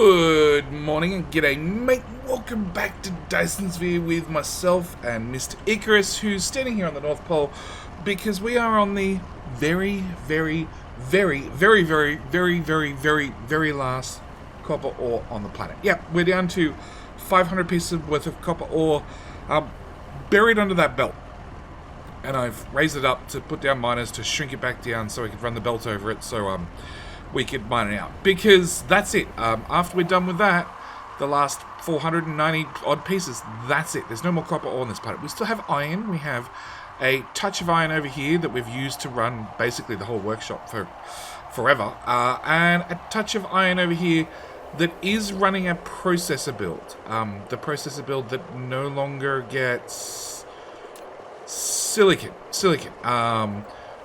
Good morning and g'day, mate. Welcome back to Dyson Sphere with myself and Mr. Icarus, who's standing here on the North Pole because we are on the very last copper ore on the planet. Yep, we're down to 500 pieces worth of copper ore buried under that belt. And I've raised it up to put down miners to shrink it back down so we could run the belt over it, so we could mine it out. Because that's it. After we're done with that, the last 490 odd pieces, that's it. There's no more copper ore on this planet. We still have iron. We have a touch of iron over here that we've used to run basically the whole workshop for forever. And a touch of iron over here that is running a processor build. The processor build that no longer gets silicon.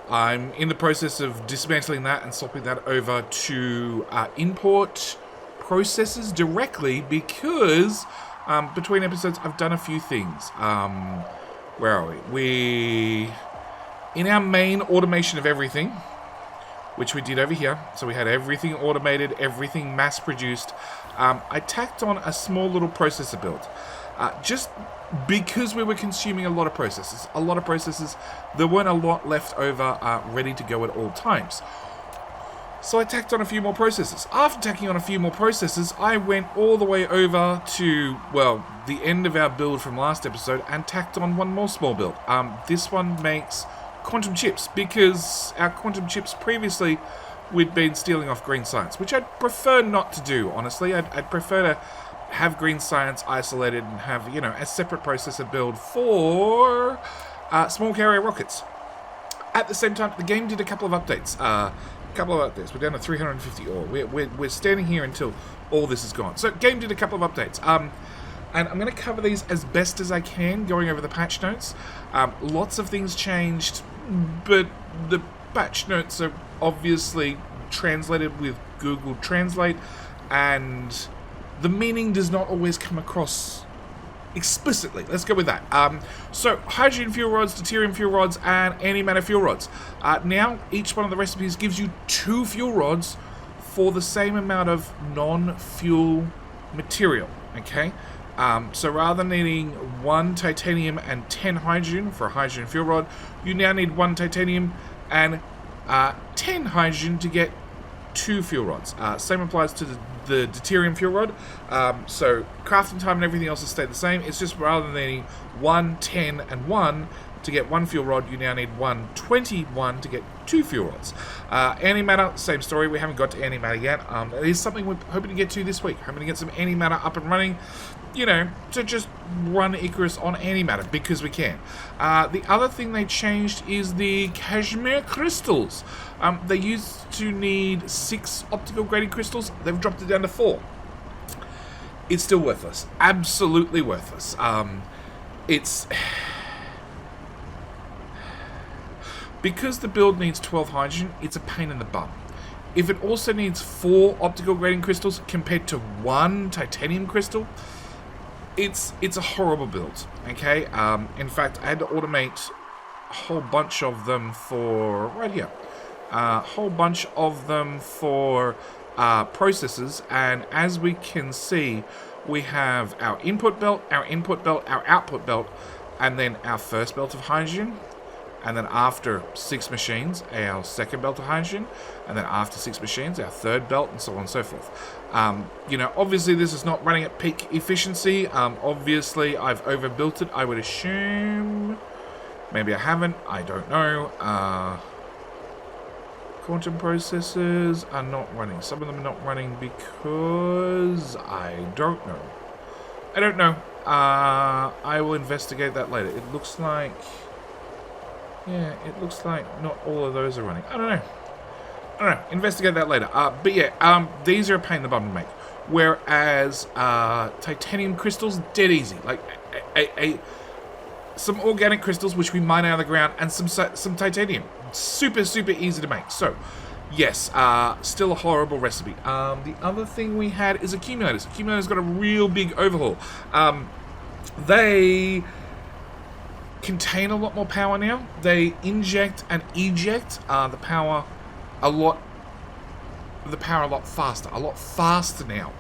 I'm in the process of dismantling that and swapping that over to import processors directly because between episodes I've done a few things. Where are we? In our main automation of everything, which we did over here, so we had everything automated, everything mass produced, I tacked on a small little processor build. Just because we were consuming a lot of processors, there weren't a lot left over ready to go at all times. So I tacked on a few more processors. After tacking on a few more processors, I went all the way over to, well, the end of our build from last episode and tacked on one more small build. This one makes quantum chips, because our quantum chips previously we'd been stealing off green science, which I'd prefer not to do, honestly. I'd prefer to have green science isolated and have, you know, a separate processor build for small carrier rockets. At the same time, the game did a couple of updates. We're down to 350 ore. We're standing here until all this is gone. So, game did a couple of updates. And I'm going to cover these as best as I can, going over the patch notes. Lots of things changed, but the patch notes are obviously translated with Google Translate, and the meaning does not always come across explicitly. Let's go with that. So, hydrogen fuel rods, deuterium fuel rods, and antimatter fuel rods. Now, each one of the recipes gives you 2 fuel rods for the same amount of non-fuel material, okay? So rather than needing 1 titanium and 10 hydrogen for a hydrogen fuel rod, you now need 1 titanium and 10 hydrogen to get 2 fuel rods. Same applies to the deuterium fuel rod. So crafting time and everything else has stayed the same. It's just rather than needing 1, 10, and 1 to get 1 fuel rod, you now need 1, 21 to get 2 fuel rods. Antimatter, same story. We haven't got to antimatter yet. It is something we're hoping to get to this week. Hoping to get some antimatter up and running, you know, to just run Icarus on antimatter because we can. The other thing they changed is the cashmere crystals. They used to need 6 optical grading crystals. They've dropped it down to 4. It's still worthless. Absolutely worthless. It's because the build needs 12 hydrogen, it's a pain in the bum. If it also needs 4 optical grading crystals compared to 1 titanium crystal, it's a horrible build, okay? In fact, I had to automate a whole bunch of them for, right here, a whole bunch of them for processors, and as we can see, we have our input belt, our output belt, and then our first belt of hydrogen. And then after 6 machines, our second belt of hydrogen. And then after 6 machines, our third belt, and so on and so forth. You know, obviously this is not running at peak efficiency. Obviously I've overbuilt it, I would assume. Maybe I haven't, I don't know. Quantum processors are not running. Some of them are not running because I don't know. I will investigate that later. It looks like... yeah, it looks like not all of those are running. I don't know. Investigate that later. But yeah, these are a pain in the bum to make. Whereas titanium crystals, dead easy. Like some organic crystals which we mine out of the ground, and some titanium, super easy to make. So yes, still a horrible recipe. The other thing we had is accumulators. Accumulators got a real big overhaul. They contain a lot more power now. They inject and eject the power a lot the power a lot faster now.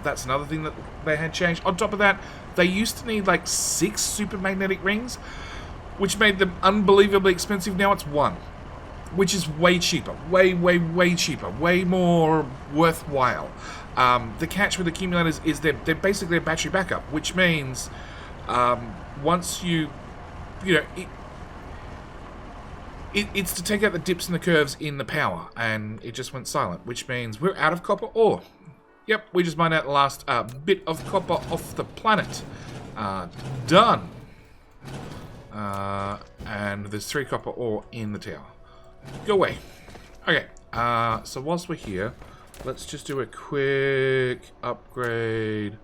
That's another thing that they had changed. On top of that, they used to need like 6 supermagnetic rings, which made them unbelievably expensive. Now it's 1, which is way cheaper, way cheaper, way more worthwhile. The catch with accumulators is they're basically a battery backup, which means once you know, it's to take out the dips and the curves in the power, and it just went silent, which means we're out of copper ore. Yep, we just mined out the last bit of copper off the planet. Done. And there's 3 copper ore in the tower. Go away. Okay, so whilst we're here, let's just do a quick upgrade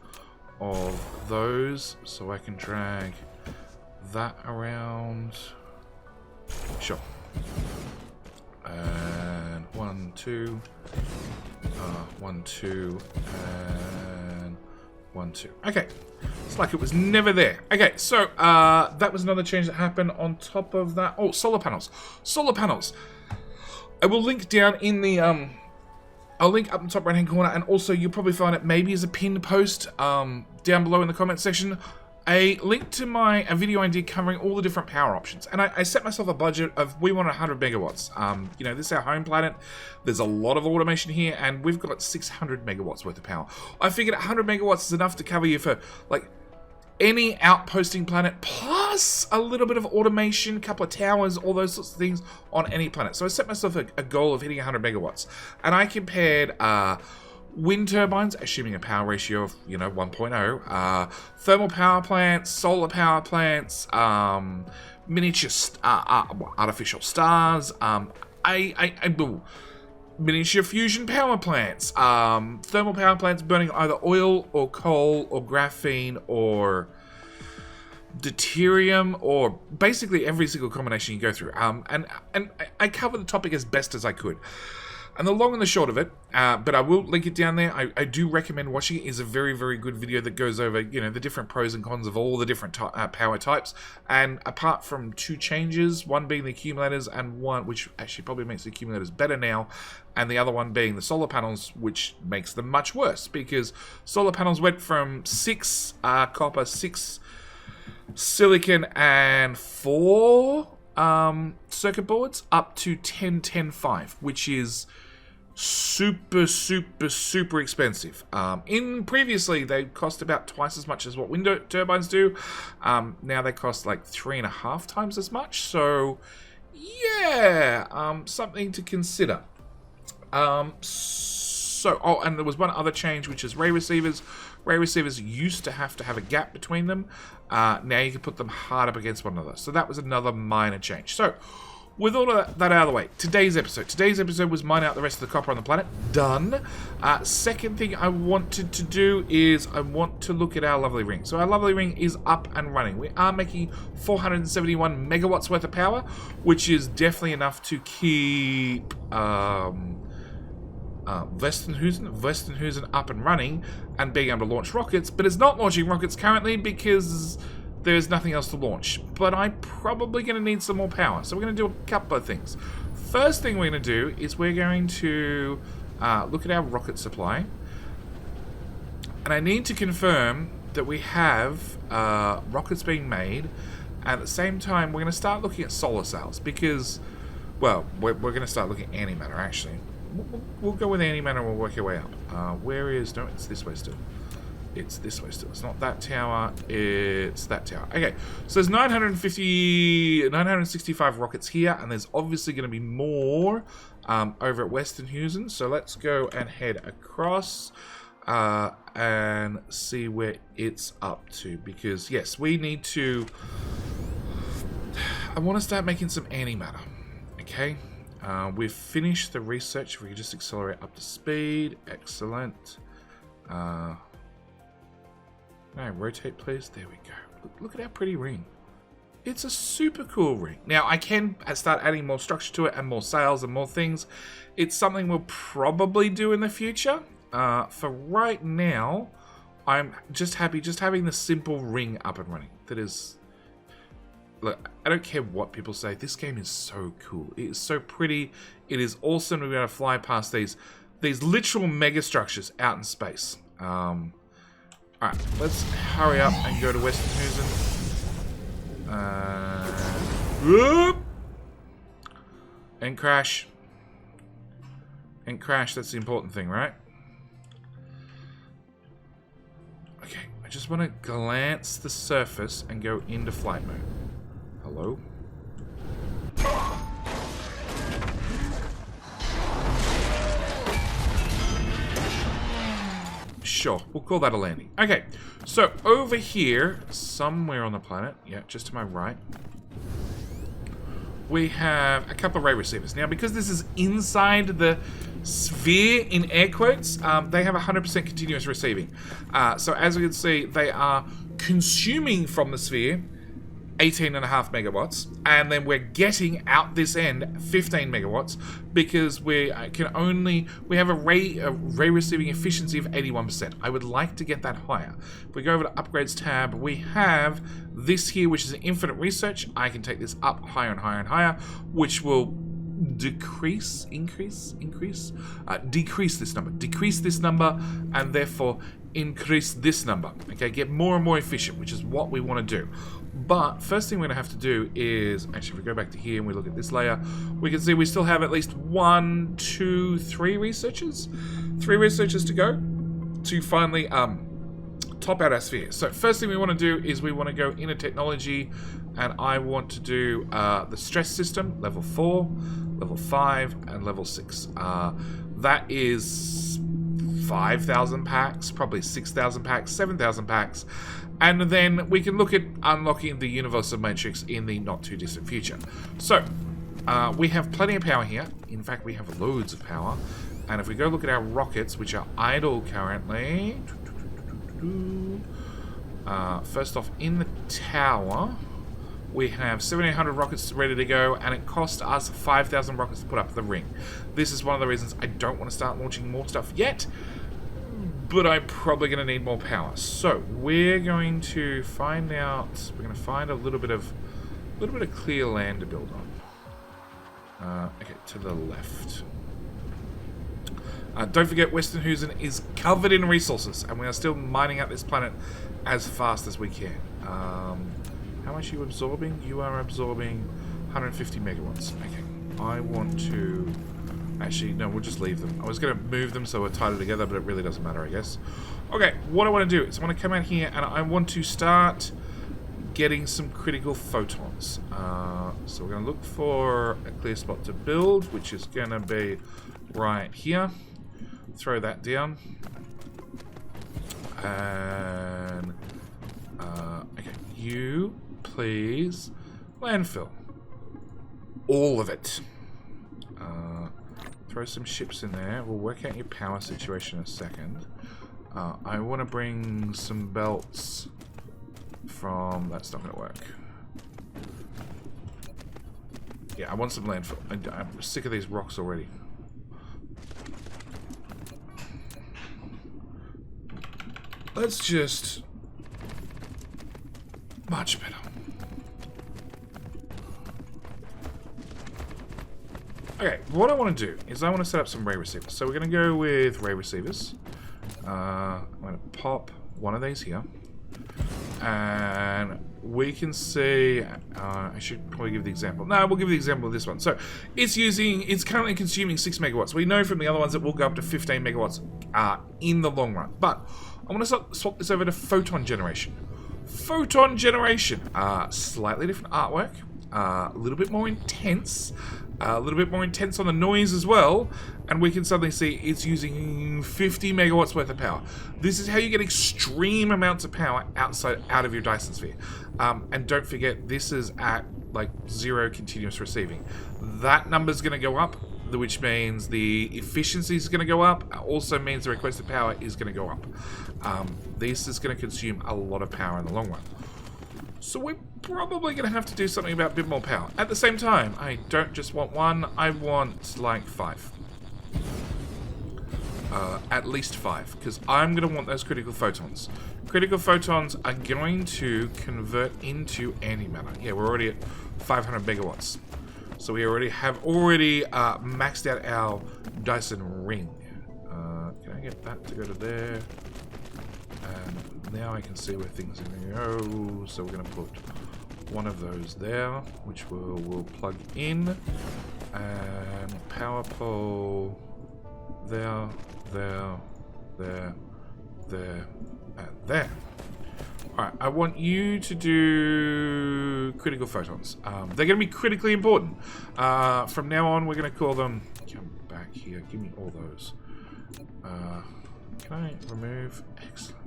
of those so I can drag that around. Sure. And 1, 2, 1, 2, and 1, 2. Okay, it's like it was never there. Okay, so that was another change that happened on top of that. Oh, solar panels. Solar panels. I will link down in the I'll link up in the top right hand corner, and also you'll probably find it maybe as a pinned post down below in the comment section, a link to a video I did covering all the different power options. And I set myself a budget of, we want 100 megawatts. You know, this is our home planet. There's a lot of automation here, and we've got 600 megawatts worth of power. I figured 100 megawatts is enough to cover you for like any outposting planet, plus a little bit of automation, a couple of towers, all those sorts of things on any planet. So I set myself a goal of hitting 100 megawatts. And I compared wind turbines, assuming a power ratio of, 1.0, thermal power plants, solar power plants, miniature artificial stars, miniature fusion power plants, thermal power plants burning either oil or coal or graphene or deuterium, or basically every single combination you go through. And I covered the topic as best as I could. And the long and the short of it, but I will link it down there. I do recommend watching it. It's a very, very good video that goes over, the different pros and cons of all the different power types. And apart from 2 changes, one being the accumulators, and one which actually probably makes the accumulators better now, and the other one being the solar panels, which makes them much worse, because solar panels went from 6 copper, 6 silicon, and 4 circuit boards up to 10, 10, 5, which is super expensive. Previously they cost about twice as much as what wind turbines do. Now they cost like 3.5 times as much. So yeah, something to consider. And there was one other change, which is ray receivers. Ray receivers used to have a gap between them. Now you can put them hard up against one another. So that was another minor change. So with all of that out of the way, today's episode was mine out the rest of the copper on the planet. Done. Second thing I wanted to do is I want to look at our lovely ring. So our lovely ring is up and running. We are making 471 megawatts worth of power, which is definitely enough to keep Westenhusen up and running and being able to launch rockets, but it's not launching rockets currently because there's nothing else to launch. But I'm probably going to need some more power, so we're going to do a couple of things. First thing we're going to do is we're going to look at our rocket supply, and I need to confirm that we have rockets being made. At the same time, we're going to start looking at solar cells because, well, we're going to start looking at antimatter actually. We'll go with antimatter and we'll work our way up. Where is... No, it's this way still. It's this way still. It's not that tower. It's that tower. Okay, so there's 965 rockets here, and there's obviously going to be more over at Westenhusen. So let's go and head across and see where it's up to. Because, yes, we need to... I want to start making some antimatter. Okay? We've finished the research. If we could just accelerate up to speed. Excellent. Can I rotate, please? There we go. Look at our pretty ring. It's a super cool ring. Now, I can start adding more structure to it and more sails and more things. It's something we'll probably do in the future. For right now, I'm just happy just having the simple ring up and running. That is... Look, I don't care what people say. This game is so cool. It is so pretty. It is awesome to be able to fly past these these literal megastructures out in space. Alright, let's hurry up and go to Western Whoop! And crash. And crash, that's the important thing, right? Okay, I just want to glance the surface and go into flight mode. Hello? Sure, we'll call that a landing. Okay, so over here, somewhere on the planet, yeah, just to my right, we have a couple of ray receivers. Now, because this is inside the sphere, in air quotes, they have 100% continuous receiving. So as you can see, they are consuming from the sphere 18.5 megawatts, and then we're getting out this end 15 megawatts because we have a ray receiving efficiency of 81%. I would like to get that higher. If we go over to upgrades tab, we have this here, which is an infinite research. I can take this up higher and higher and higher, which will decrease this number, and therefore increase this number. Okay, get more and more efficient, which is what we want to do. But first thing we're going to have to do is, actually, if we go back to here and we look at this layer, we can see we still have at least 1, 2, 3 researchers. 3 researchers to go to finally top out our sphere. So first thing we want to do is we want to go into technology, and I want to do the stress system, level 4, level 5, and level 6. That is 5,000 packs, probably 6,000 packs, 7,000 packs. And then we can look at unlocking the universal matrix in the not too distant future. So, we have plenty of power here. In fact, we have loads of power. And if we go look at our rockets, which are idle currently. First off, in the tower, we have 7,800 rockets ready to go, and it cost us 5,000 rockets to put up the ring. This is one of the reasons I don't want to start launching more stuff yet, but I'm probably going to need more power. So we're going to find out. We're going to find a little bit of clear land to build on. Okay, to the left. Don't forget, Western Husen is covered in resources, and we are still mining out this planet as fast as we can. How much are you absorbing? You are absorbing 150 megawatts. Okay, I want to. Actually, no, we'll just leave them. I was going to move them so we're tighter together, but it really doesn't matter, I guess. Okay, what I want to do is I want to come out here and I want to start getting some critical photons. So we're going to look for a clear spot to build, which is going to be right here. Throw that down. And okay, you please landfill. All of it. Throw some ships in there. We'll work out your power situation in a second. I want to bring some belts from... That's not going to work. Yeah, I want some landfill. I'm sick of these rocks already. Let's just... Much better. Okay, what I want to do is I want to set up some ray receivers. So we're going to go with ray receivers. I'm going to pop one of these here. And we can see... I should probably give the example. No, we'll give the example of this one. So it's currently consuming 6 megawatts. We know from the other ones that will go up to 15 megawatts in the long run. But I want to swap this over to Photon Generation. Photon Generation. Slightly different artwork. A little bit more intense. A little bit more intense on the noise as well, and we can suddenly see it's using 50 megawatts worth of power. This is how you get extreme amounts of power out of your Dyson Sphere. And don't forget, this is at like 0 continuous receiving. That number's going to go up, which means the efficiency is going to go up. Also means the requested power is going to go up. This is going to consume a lot of power in the long run. So we're probably going to have to do something about a bit more power. At the same time, I don't just want 1, I want like 5. At least 5, because I'm going to want those critical photons. Critical photons are going to convert into antimatter. Yeah, we're already at 500 megawatts. So we have maxed out our Dyson ring. I get that to go to there? And now I can see where things are going to go. So we're going to put one of those there, which we'll plug in. And power pole there, there, there, there, and there. Alright, I want you to do critical photons. They're going to be critically important. From now on, we're going to call them... Come back here. Give me all those. Can I remove? Excellent.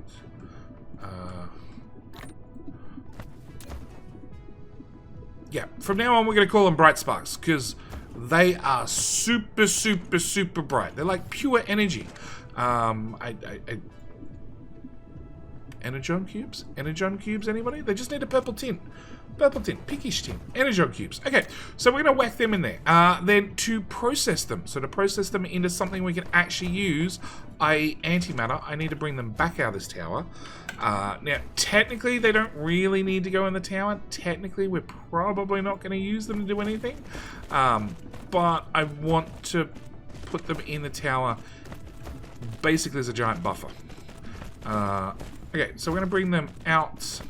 Yeah, from now on, we're going to call them bright sparks, because they are super, super, super bright. They're like pure energy. Energon cubes? Energon cubes, anybody? They just need a purple tint. Purple tint, pinkish tint. Energon cubes. Okay, so we're going to whack them in there. Then to process them, so to process them into something we can actually use, i.e. antimatter, I need to bring them back out of this tower. Now, technically, they don't really need to go in the tower. Technically, we're probably not going to use them to do anything. But I want to put them in the tower basically as a giant buffer. Okay, so we're going to bring them out,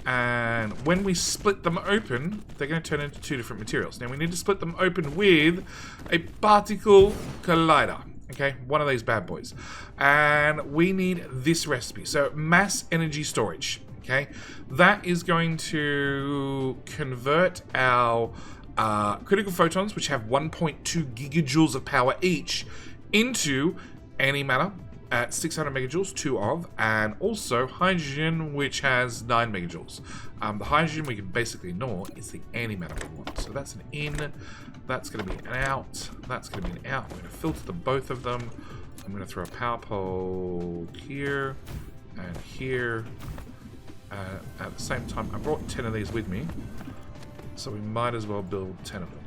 and when we split them open, they're going to turn into two different materials. Now, we need to split them open with a particle collider, okay? One of these bad boys. And we need this recipe, so mass energy storage, okay? That is going to convert our critical photons, which have 1.2 gigajoules of power each, into antimatter at 600 megajoules, 2 of, and also hydrogen, which has 9 megajoules. The hydrogen we can basically ignore is the antimatter we want. So that's an in, that's going to be an out, that's going to be an out. I'm going to filter both of them. I'm going to throw a power pole here and here. At the same time, I brought 10 of these with me, so we might as well build 10 of them.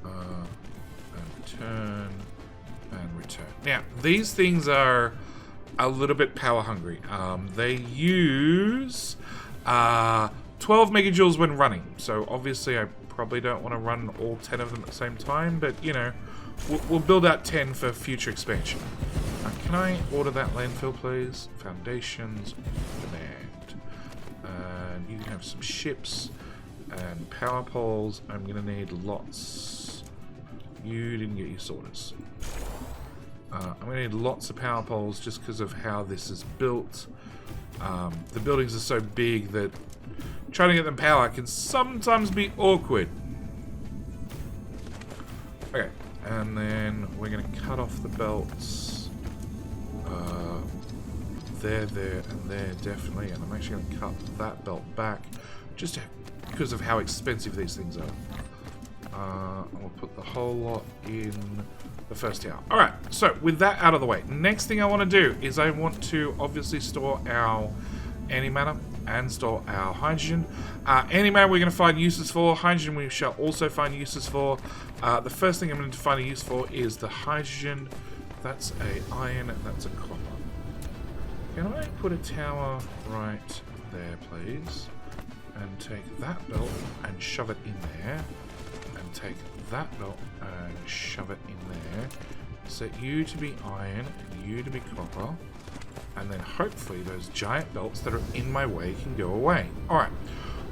And turn. And return. Now, these things are a little bit power hungry. They use 12 megajoules when running. So obviously I probably don't want to run all 10 of them at the same time, but you know, we'll build out 10 for future expansion. Can I order that landfill, please? Foundations, demand. And you can have some ships and power poles. I'm going to need lots. You didn't get your sorters. I'm going to need lots of power poles just because of how this is built. The buildings are so big that trying to get them power can sometimes be awkward. Okay, and then we're going to cut off the belts. There, and there, definitely. And I'm actually going to cut that belt back just because of how expensive these things are. And we'll put the whole lot in the first tower. Alright, so with that out of the way, next thing I want to do is I want to obviously store our antimatter and store our hydrogen. Antimatter we're going to find uses for. Hydrogen we shall also find uses for. The first thing I'm going to find a use for is the hydrogen. That's a iron, that's a copper. Can I put a tower right there, please? And take that belt and shove it in there. And take that belt and shove it in there. Set you to be iron and you to be copper. And then hopefully those giant belts that are in my way can go away. Alright.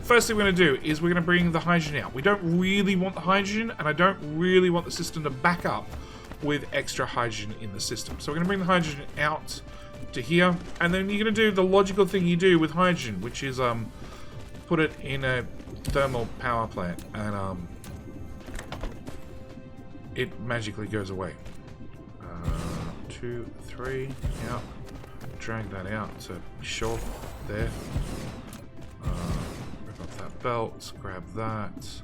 First thing we're going to do is we're going to bring the hydrogen out. We don't really want the hydrogen, and I don't really want the system to back up with extra hydrogen in the system. So we're going to bring the hydrogen out to here. And then you're going to do the logical thing you do with hydrogen, which is put it in a thermal power plant. And it magically goes away. 2, 3, yeah. Drag that out to short there. Rip up that belt, grab that.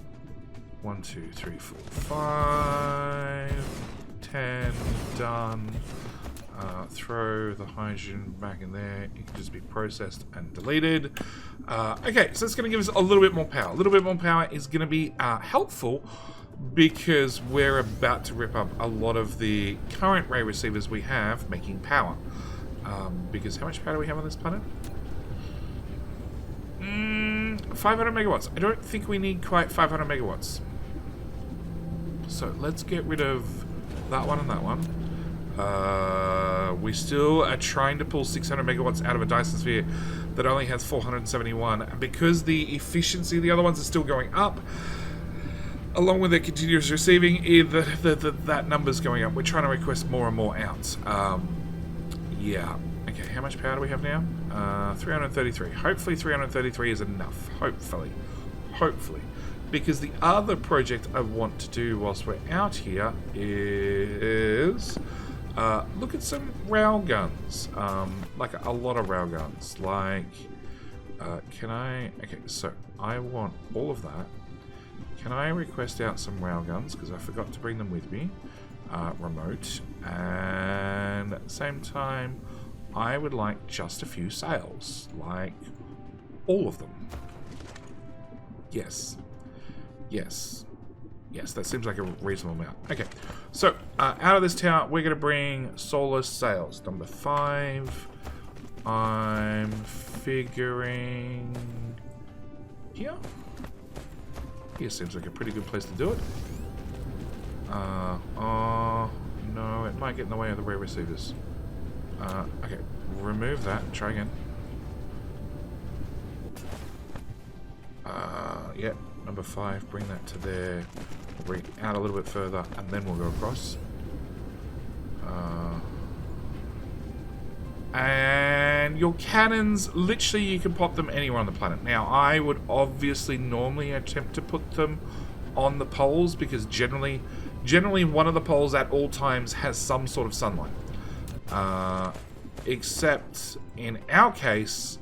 1, 2, 3, 4, 5, 10, done. Throw the hydrogen back in there. It can just be processed and deleted. Okay, so it's going to give us a little bit more power. A little bit more power is going to be helpful because we're about to rip up a lot of the current ray receivers we have making power. Because how much power do we have on this planet? 500 megawatts. I don't think we need quite 500 megawatts. So let's get rid of that one and that one. We still are trying to pull 600 megawatts out of a Dyson Sphere that only has 471. And because the efficiency of the other ones is still going up, along with the continuous receiving, that number's going up. We're trying to request more and more out. Yeah. Okay, how much power do we have now? 333. Hopefully 333 is enough. Hopefully. Because the other project I want to do whilst we're out here is look at some railguns. Like a lot of railguns. Like, can I... Okay, so I want all of that. Can I request out some railguns? Because I forgot to bring them with me. Remote. And at the same time, I would like just a few sails. Like, all of them. Yes. Yes, that seems like a reasonable amount. Okay, so out of this tower, we're going to bring solar sails. Number 5. I'm figuring here. Here seems like a pretty good place to do it. Oh, no, it might get in the way of the rail receivers. Okay, remove that. Try again. Yep. Number 5, bring that to there. We'll bring it out a little bit further, and then we'll go across. And your cannons, literally you can pop them anywhere on the planet. Now, I would obviously normally attempt to put them on the poles, because generally one of the poles at all times has some sort of sunlight. Except in our case,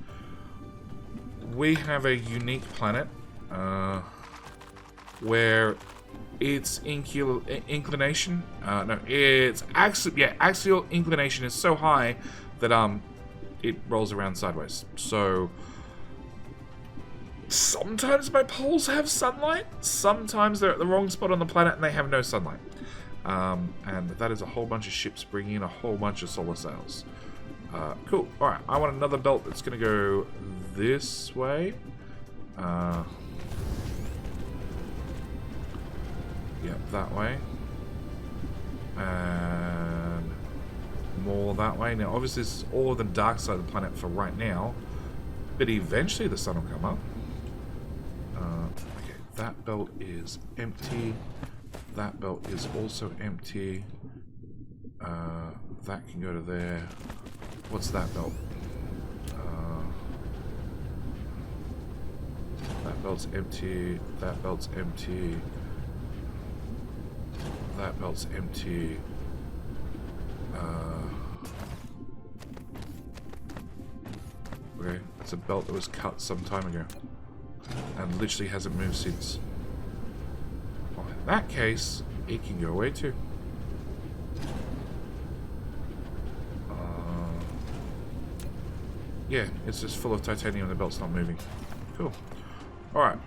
we have a unique planet. Where its inclination, its axial inclination is so high that it rolls around sideways. So sometimes my poles have sunlight, sometimes they're at the wrong spot on the planet and they have no sunlight. And that is a whole bunch of ships bringing in a whole bunch of solar sails. Cool. All right, I want another belt that's going to go this way. Yep, that way. And more that way. Now, obviously, this is all the dark side of the planet for right now. But eventually the sun will come up. Okay, that belt is empty. That belt is also empty. That can go to there. What's that belt? That belt's empty. That belt's empty. That belt's empty. Okay, it's a belt that was cut some time ago. And literally hasn't moved since. Well, in that case, it can go away too. Yeah, it's just full of titanium and the belt's not moving. Cool. Alright.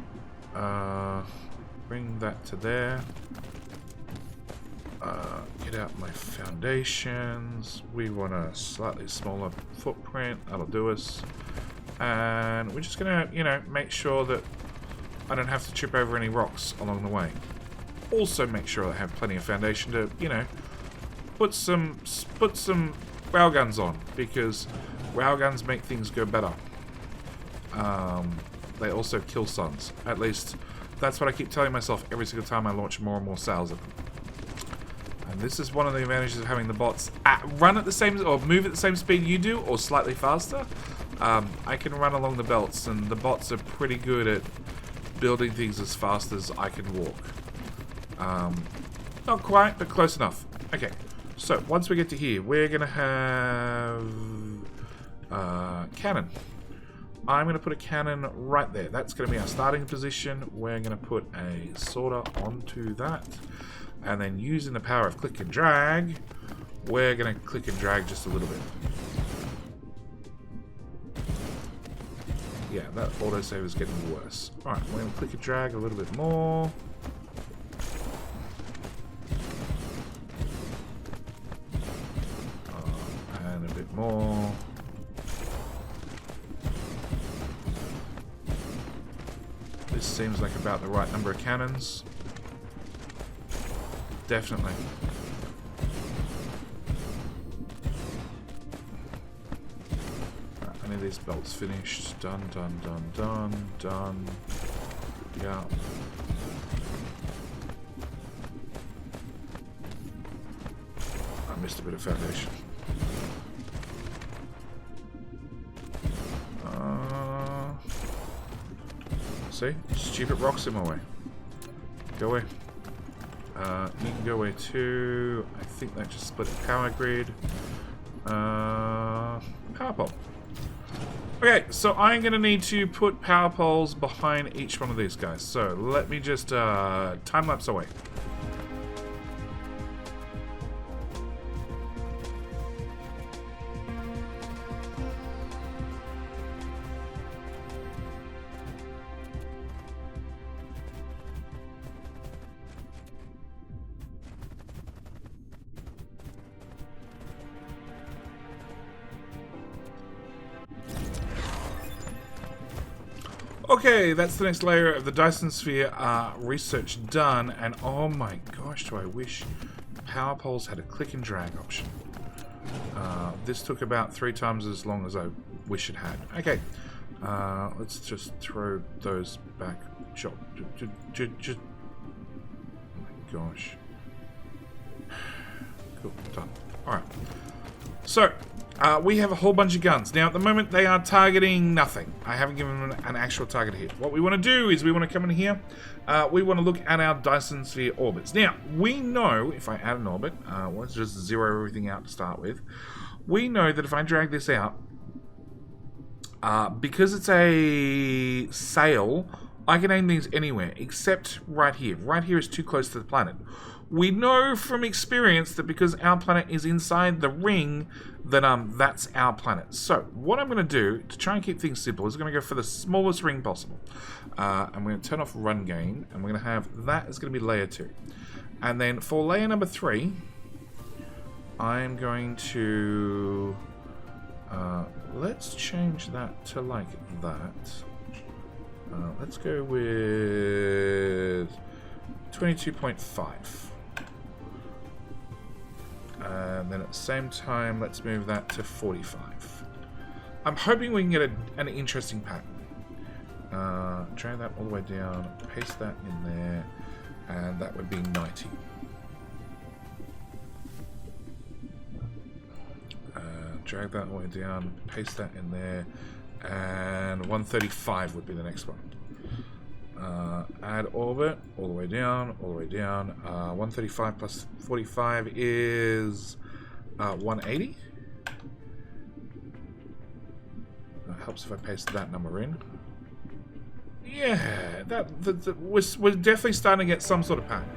Bring that to there. Get out my foundations. We want a slightly smaller footprint. That'll do us. And we're just gonna, make sure that I don't have to trip over any rocks along the way. Also make sure I have plenty of foundation to, put some railguns on, because railguns make things go better. They also kill suns. At least, that's what I keep telling myself every single time I launch more and more sails at them. And this is one of the advantages of having the bots run at the same, or move at the same speed you do, or slightly faster. I can run along the belts, and the bots are pretty good at building things as fast as I can walk. Not quite, but close enough. Okay, so once we get to here, we're going to have cannon. I'm going to put a cannon right there. That's going to be our starting position. We're going to put a sorter onto that. And then using the power of click and drag, we're going to click and drag just a little bit. Yeah, that autosave is getting worse. Alright, we're going to click and drag a little bit more. And a bit more. This seems like about the right number of cannons. Definitely. This belt's finished. Done, done, done, done, done. Yeah. I missed a bit of foundation. See? Stupid rocks in my way. Go away. You can go away too. I think that just split the power grid. Power pole. Okay, so I'm going to need to put power poles behind each one of these guys. So let me just time lapse away. Okay, that's the next layer of the Dyson Sphere research done, and oh my gosh, do I wish power poles had a click and drag option. This took about 3 times as long as I wish it had. Okay, let's just throw those back. Oh my gosh. Cool, done. Alright. So, we have a whole bunch of guns. Now, at the moment, they are targeting nothing. I haven't given them an actual target hit. What we want to do is we want to come in here. We want to look at our Dyson Sphere orbits. Now, we know, if I add an orbit, let's just zero everything out to start with. We know that if I drag this out, because it's a sail, I can aim these anywhere, except right here. Right here is too close to the planet. We know from experience that because our planet is inside the ring, that that's our planet. So, what I'm going to do, to try and keep things simple, is going to go for the smallest ring possible. I'm going to turn off run gain, and we're going to have that is going to be layer 2. And then for layer number 3, I'm going to... let's change that to like that. Let's go with 22.5. And then at the same time, let's move that to 45. I'm hoping we can get an interesting pattern. Drag that all the way down, paste that in there, and that would be 90. Drag that all the way down, paste that in there, and 135 would be the next one. Add orbit, all the way down, all the way down. 135 plus 45 is 180. That helps if I paste that number in. Yeah, we're definitely starting to get some sort of pattern.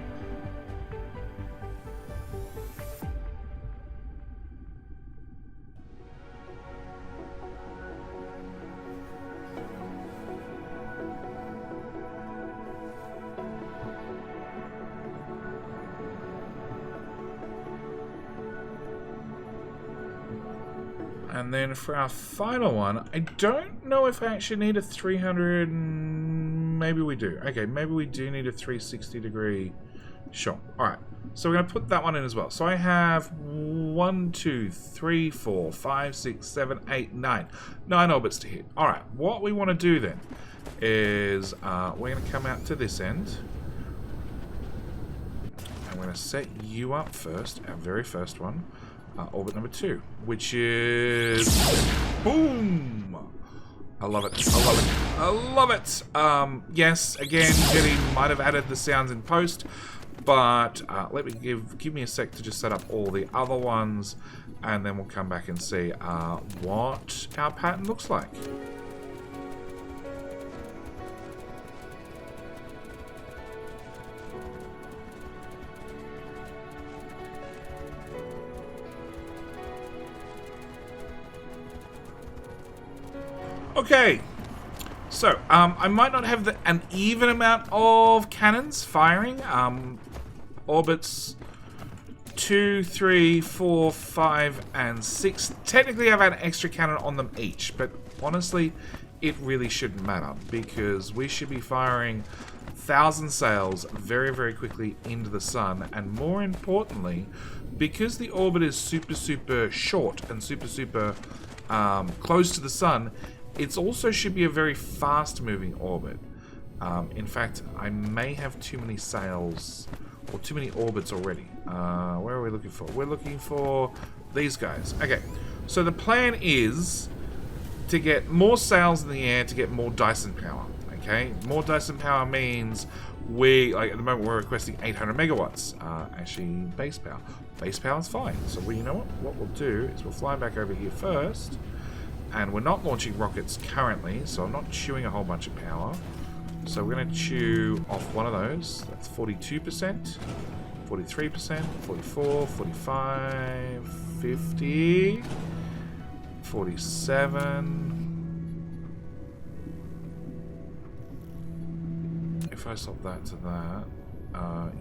And then for our final one, I don't know if I actually need a 300... Maybe we do. Okay, maybe we do need a 360 degree shot. Alright, so we're going to put that one in as well. So I have 1, 2, 3, 4, 5, 6, 7, 8, 9. 9 orbits to hit. Alright, what we want to do then is we're going to come out to this end. I'm going to set you up first, our very first one. Orbit number 2, which is... Boom! I love it. I love it. I love it! Yes, again, Jetty might have added the sounds in post, but let me give me a sec to just set up all the other ones, and then we'll come back and see what our pattern looks like. Okay, so I might not have an even amount of cannons firing. Orbits 2, 3, 4, 5, and 6. Technically, I've had an extra cannon on them each, but honestly, it really shouldn't matter because we should be firing 1,000 sails very, very quickly into the sun, and more importantly, because the orbit is super, super short and super, super close to the sun, it also should be a very fast-moving orbit. In fact, I may have too many sails or too many orbits already. Where are we looking for? We're looking for these guys. Okay, so the plan is to get more sails in the air to get more Dyson power. Okay, more Dyson power means like at the moment we're requesting 800 megawatts. Actually, base power. Base power is fine. So you know what we'll do is we'll fly back over here first, and we're not launching rockets currently, so I'm not chewing a whole bunch of power. So we're going to chew off one of those. That's 42%, 43%, 44, 45, 50, 47. If I swap that to that,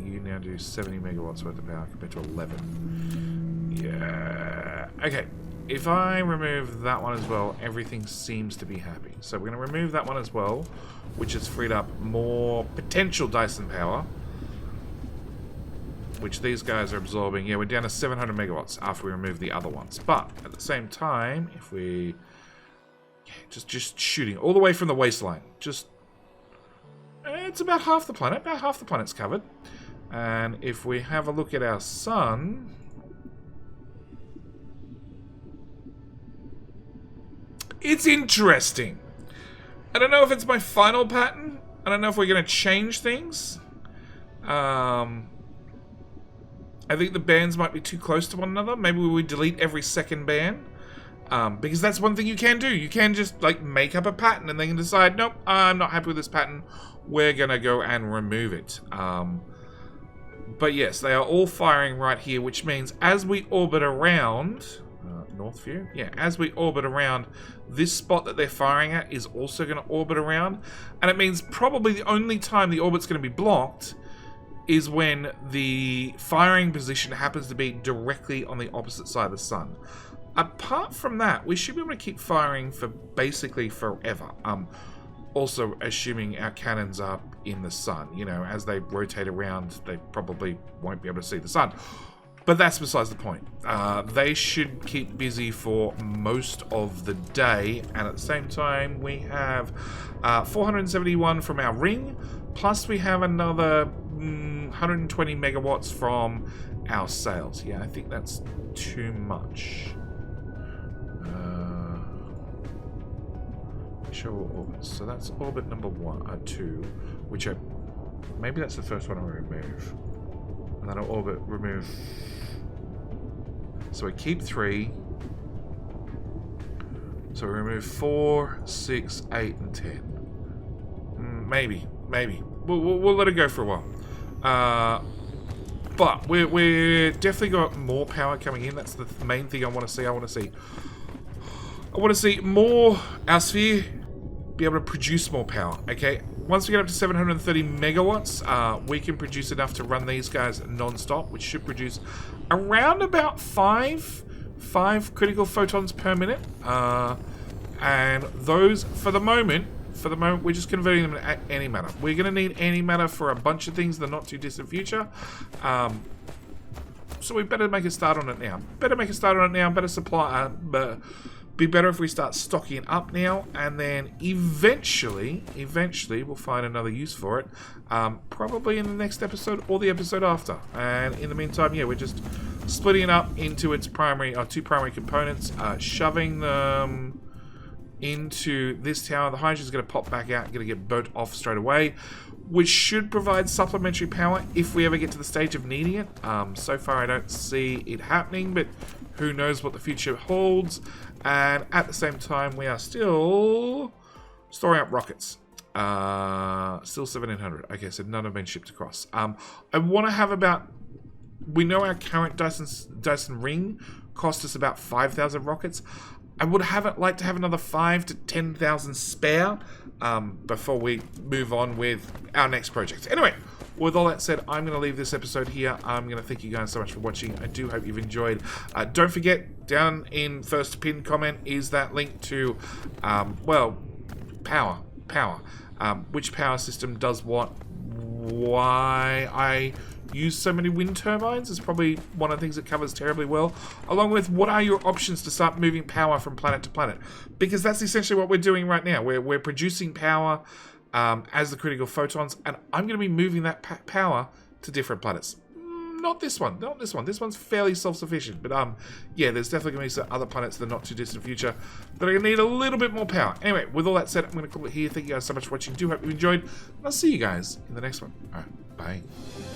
you now do 70 megawatts worth of power compared to 11. Yeah. Okay. If I remove that one as well, everything seems to be happy. So we're going to remove that one as well, which has freed up more potential Dyson power, which these guys are absorbing. Yeah, we're down to 700 megawatts after we remove the other ones. But at the same time, if we just shooting all the way from the waistline, it's about half the planet. About half the planet's covered. And if we have a look at our sun, it's interesting. I don't know if it's my final pattern. I don't know if we're going to change things. I think the bands might be too close to one another. Maybe we delete every second band. Because that's one thing you can do. You can just like make up a pattern and then decide, nope, I'm not happy with this pattern. We're going to go and remove it. But yes, they are all firing right here, which means as we orbit around... North view? Yeah, as we orbit around, this spot that they're firing at is also going to orbit around. And it means probably the only time the orbit's going to be blocked is when the firing position happens to be directly on the opposite side of the sun. Apart from that, we should be able to keep firing for basically forever. Also, assuming our cannons are in the sun. You know, as they rotate around, they probably won't be able to see the sun. But that's besides the point. They should keep busy for most of the day. And at the same time, we have 471 from our ring. Plus, we have another 120 megawatts from our sails. Yeah, I think that's too much. Show orbits. So that's orbit number 2, which maybe that's the first one I remove. And then I'll orbit remove. So we keep 3. So we remove 4, 6, 8, and 10. Maybe. We'll let it go for a while. But we're definitely got more power coming in. That's the main thing I want to see. I want to see more our sphere be able to produce more power. Okay. Once we get up to 730 megawatts, we can produce enough to run these guys non-stop, which should produce around about 5 critical photons per minute. And those, for the moment, we're just converting them to antimatter. We're going to need antimatter for a bunch of things in the not too distant future. So we better make a start on it now. Better supply. Be better if we start stocking it up now, and then eventually we'll find another use for it. Probably in the next episode or the episode after. And in the meantime, yeah, we're just splitting it up into its two primary components, shoving them into this tower. The hydrogen is going to pop back out, going to get burnt off straight away, which should provide supplementary power if we ever get to the stage of needing it. So far, I don't see it happening, but who knows what the future holds. And at the same time, we are still storing up rockets. Still 1,700. Okay, so none have been shipped across. I want to have about... We know our current Dyson ring cost us about 5,000 rockets. I would like to have another 5 to 10,000 spare before we move on with our next project. Anyway, with all that said, I'm going to leave this episode here. I'm going to thank you guys so much for watching. I do hope you've enjoyed. Don't forget, down in first pinned comment is that link to, power. Which power system does what, why I use so many wind turbines is probably one of the things it covers terribly well, along with what are your options to start moving power from planet to planet, because that's essentially what we're doing right now. We're producing power as the critical photons, and I'm going to be moving that power to different planets. Not this one. Not this one. This one's fairly self-sufficient. But, yeah, there's definitely going to be some other planets in the not-too-distant future that are going to need a little bit more power. Anyway, with all that said, I'm going to call it here. Thank you guys so much for watching. Do hope you enjoyed. And I'll see you guys in the next one. All right, bye.